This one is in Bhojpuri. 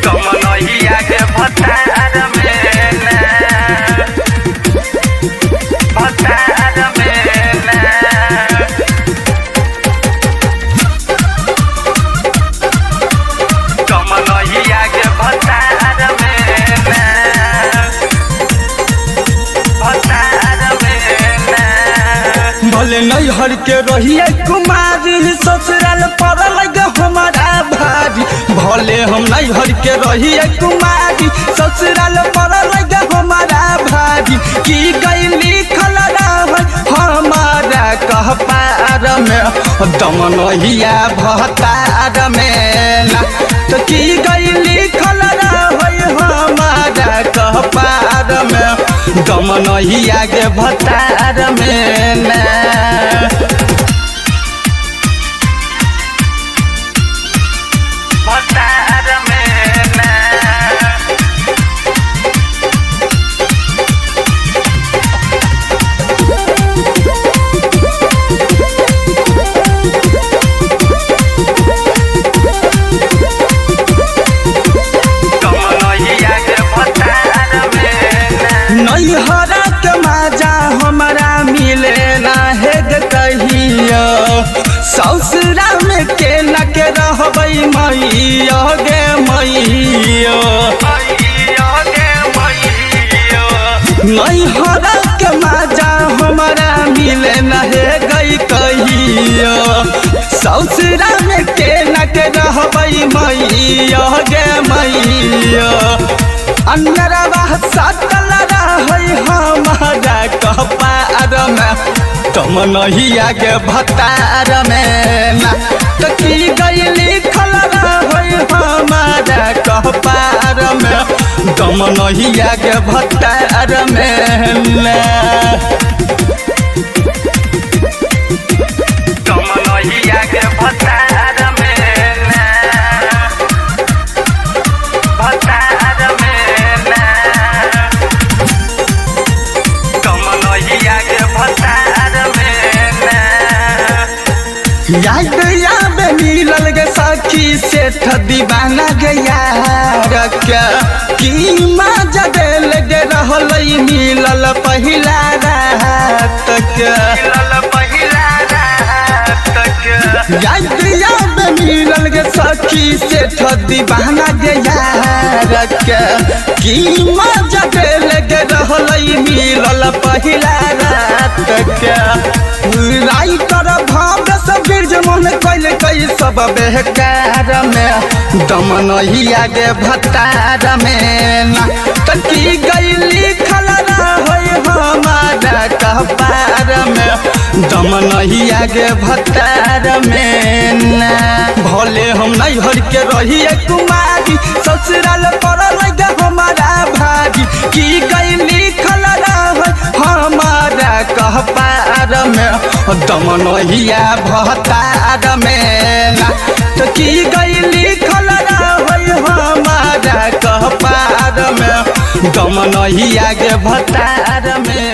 कमनहिया के भतार में ना भतार में ना कमनहिया के भतार में ना भतार में ना भले नैहर के रहिए कुमारी ससुराल पड़ल हमारा भारी भले हम नैहर के रहिए कुमारी ससुराल पड़ल हमारा भारी की गईली खलरा हमारा कह पार में दम नहिया भतार में ना तो की गईली खलरा हमारा कह पार में दम नहिया के भतार में ना भतार में ना कमनहिया के भतार में ना नैहरा के मजा हमारा मिले ना है कहियो ससुरा में के न के रहबै मैया गे मैया नैहरा के मजा हमारा मिले न है गई कहियो ससुरा में के न के रहबै मैया गे मैया अंदरवा सटल रहे हमारा कपार में तुम नहिया के भतार में ना तो की गईली खलरा है हमारा कपार में तुम नहिया के भतार में ना कमनहिया के भतार में ना भतार में ना कमनहिया के भतार में ना याद याद मिलल गे सखी सेठ दीवाना गे यार के की मजा देल गे रहल मिलल पहिला रात के मिलल पहिला रात के याद याद मिलल गे सखी सेठ दीवाना गे यार के की मजा देल गे रहल मिलल पहिला रात के राइटर भाव सब गिरज मन कैल कई सब बेकार में दम नहिया गे भतार में ना तकी गईली खलरा है हमारा कपार में दम नहिया गे भतार में ना भले हम नैहर के रहिए कुमारी ससुराल पड़ल हमारा भारी की गईली खलरा है हमारा कपार में दम नहिया भतार में ना तो की गईली खलरा है हमारा कपार में दम नहिया के भतार में।